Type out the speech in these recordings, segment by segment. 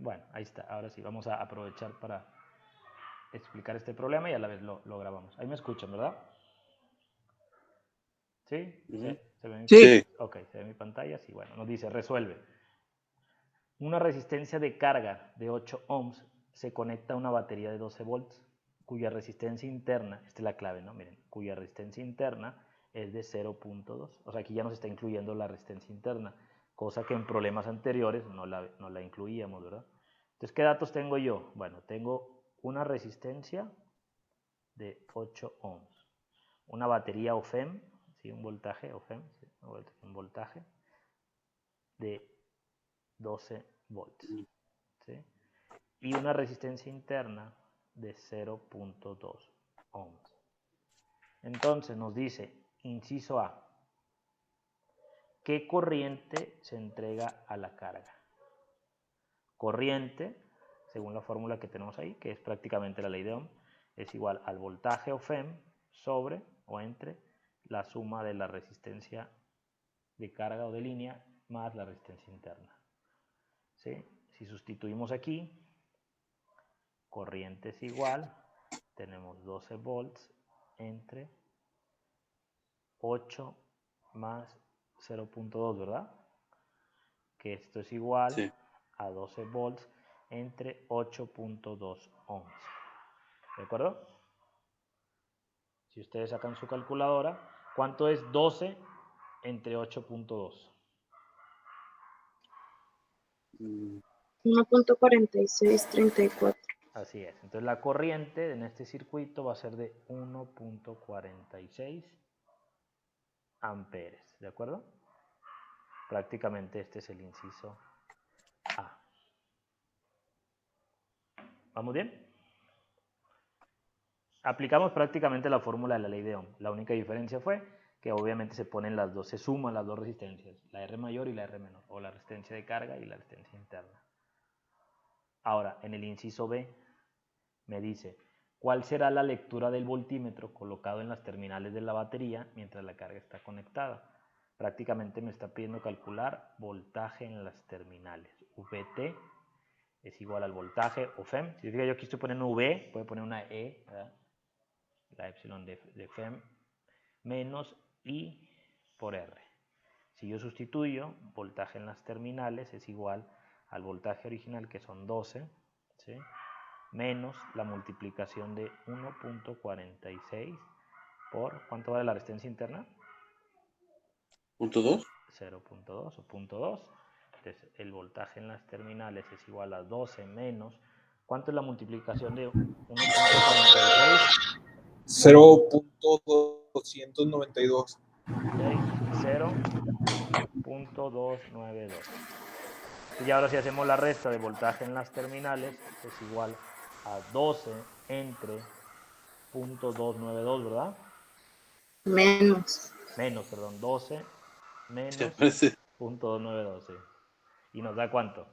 Bueno, ahí está. Ahora sí, vamos a aprovechar para explicar este problema y a la vez lo grabamos. Ahí me escuchan, ¿verdad? ¿Sí? ¿Se ve mi Sí. pantalla? Ok, se ve mi pantalla. Sí, bueno, nos dice, resuelve. Una resistencia de carga de 8 ohms se conecta a una batería de 12 volts, cuya resistencia interna, esta es la clave, ¿no? Miren, cuya resistencia interna es de 0.2. O sea, aquí ya nos está incluyendo la resistencia interna, cosa que en problemas anteriores no la incluíamos, ¿verdad? Entonces, ¿qué datos tengo yo? Bueno, tengo una resistencia de 8 ohms, una batería OFEM, ¿sí? Un voltaje OFEM, ¿sí? Un voltaje de 12 volts, ¿sí? Y una resistencia interna de 0.2 ohms. Entonces nos dice, inciso A, ¿qué corriente se entrega a la carga? Corriente, según la fórmula que tenemos ahí, que es prácticamente la ley de Ohm, es igual al voltaje OFEM sobre o entre la suma de la resistencia de carga o de línea más la resistencia interna. ¿Sí? Si sustituimos aquí, corriente es igual, tenemos 12 volts entre 8 más 0.2, ¿verdad? Que esto es igual a 12 volts entre 8.2 ohms. ¿De acuerdo? Si ustedes sacan su calculadora, ¿cuánto es 12 entre 8.2? 1.4634. Así es. Entonces la corriente en este circuito va a ser de 1.46 amperes. ¿De acuerdo? Prácticamente este es el inciso A. ¿Vamos bien? Aplicamos prácticamente la fórmula de la ley de Ohm. La única diferencia fue que obviamente se ponen las dos, se suman las dos resistencias, la R mayor y la R menor, o la resistencia de carga y la resistencia interna. Ahora, en el inciso B, me dice, ¿cuál será la lectura del voltímetro colocado en las terminales de la batería mientras la carga está conectada? Prácticamente me está pidiendo calcular voltaje en las terminales. VT es igual al voltaje o FEM. Si yo aquí estoy poniendo V, puedo poner una E, ¿verdad? La epsilon de FEM, menos I por R. Si yo sustituyo, voltaje en las terminales es igual al voltaje original, que son 12, ¿sí? Menos la multiplicación de 1.46 por, ¿cuánto vale la resistencia interna? ¿0.2? 0.2 o 0.2. Entonces, el voltaje en las terminales es igual a 12 menos, ¿cuánto es la multiplicación de 1.46? 0.292. 0.292. Y ahora si hacemos la resta de voltaje en las terminales es igual a 12 entre 0.292, ¿verdad? Menos. Menos, perdón, 12 Se menos parece. 0.292, sí. ¿Y nos da cuánto?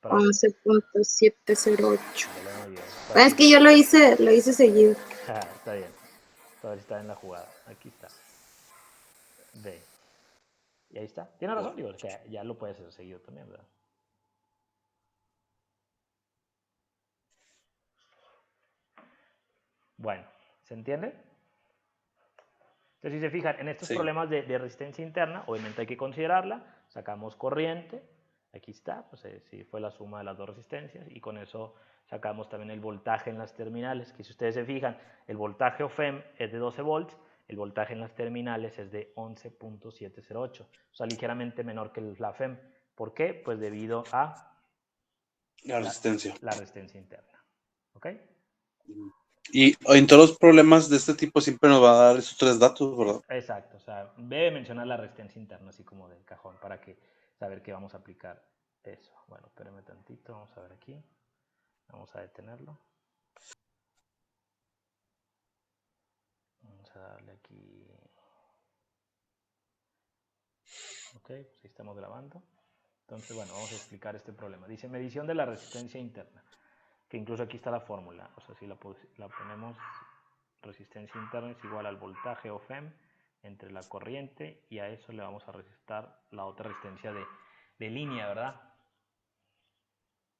11.708. Muy bien. Es que yo lo hice seguido. Está bien. Todavía está en la jugada. Aquí está. B. Y ahí está. Tiene razón, digo, que ya lo puedes hacer seguido también, ¿verdad? Bueno, ¿se entiende? Entonces, si se fijan, en estos problemas de resistencia interna, obviamente hay que considerarla, sacamos corriente, aquí está, pues sí, fue la suma de las dos resistencias, y con eso sacamos también el voltaje en las terminales, que si ustedes se fijan, el voltaje OFEM es de 12 volts, el voltaje en las terminales es de 11.708, o sea, ligeramente menor que la FEM. ¿Por qué? Pues debido a La resistencia. la resistencia interna. ¿Ok? Y en todos los problemas de este tipo siempre nos va a dar esos tres datos, ¿verdad? Exacto, o sea, debe mencionar la resistencia interna así como del cajón para que saber que vamos a aplicar eso. Bueno, espérame tantito, vamos a ver aquí. Vamos a detenerlo. Vamos a darle aquí. Ok, pues ahí estamos grabando. Entonces, bueno, vamos a explicar este problema. Dice medición de la resistencia interna, que incluso aquí está la fórmula. O sea, si la ponemos, resistencia interna es igual al voltaje o FEM entre la corriente, y a eso le vamos a restar la otra resistencia de línea, ¿verdad?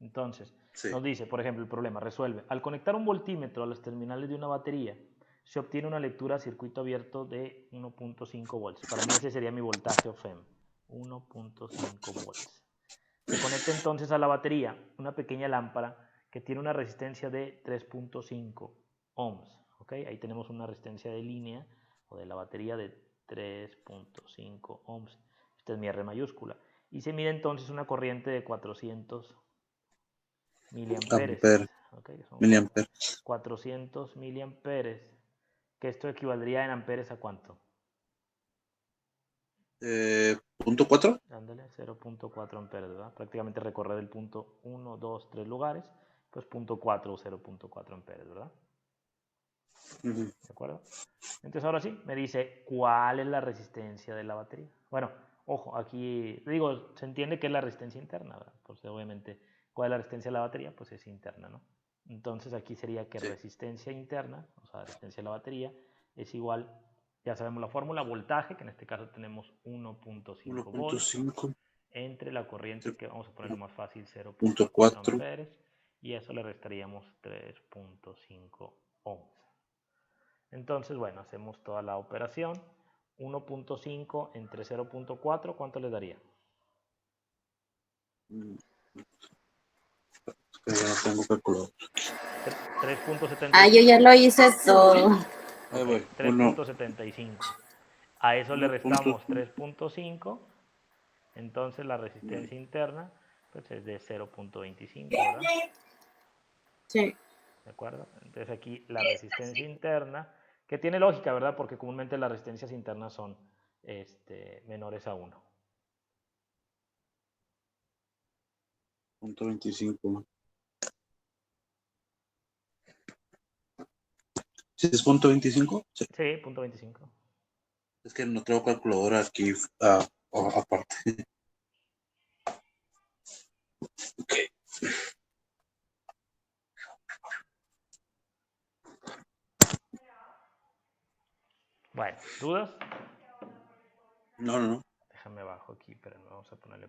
Entonces, Sí. nos dice, por ejemplo, el problema, resuelve. Al conectar un voltímetro a las terminales de una batería, se obtiene una lectura a circuito abierto de 1.5 volts. Para mí ese sería mi voltaje OFEM, 1.5 volts. Se conecta entonces a la batería una pequeña lámpara que tiene una resistencia de 3.5 ohms. ¿Okay? Ahí tenemos una resistencia de línea o de la batería de 3.5 ohms. Esta es mi R mayúscula. Y se mide entonces una corriente de 400 miliamperes. Ampere. ¿Okay? Son Miliamperes. 400 miliamperes. Que esto equivaldría en amperes a ¿cuánto? ¿Punto 4? Dándole 0.4 amperes, ¿verdad? Prácticamente recorrer el punto 1, 2, 3 lugares, pues 0.4 o 0.4 amperes, ¿verdad? ¿De acuerdo? Entonces ahora sí, me dice cuál es la resistencia de la batería. Bueno, ojo, aquí digo, se entiende que es la resistencia interna, ¿verdad? Pues obviamente, ¿cuál es la resistencia de la batería? Pues es interna, ¿no? Entonces aquí sería que Sí. resistencia interna, o sea, resistencia de la batería, es igual, ya sabemos la fórmula, voltaje, que en este caso tenemos 1.5 volts, 1.5. entre la corriente, que vamos a ponerlo más fácil, 0.4 0.4. amperes, y a eso le restaríamos 3.5 ohms. Entonces, bueno, hacemos toda la operación. 1.5 entre 0.4, ¿cuánto le daría? Que ya no tengo calculador. 3.75. Ah, yo ya lo hice todo. Ahí voy. 3.75. A eso le 1.5. restamos 3.5. Entonces la resistencia interna pues es de 0.25, ¿verdad? Sí. ¿De acuerdo? Entonces aquí la resistencia interna, que tiene lógica, ¿verdad? Porque comúnmente las resistencias internas son menores a 1. 0.25. ¿Sí es 0.25? Sí. Sí, 0.25. Es que no tengo calculadora aquí aparte. Ok. Bueno, ¿dudas? No. Déjame abajo aquí, pero no vamos a ponerle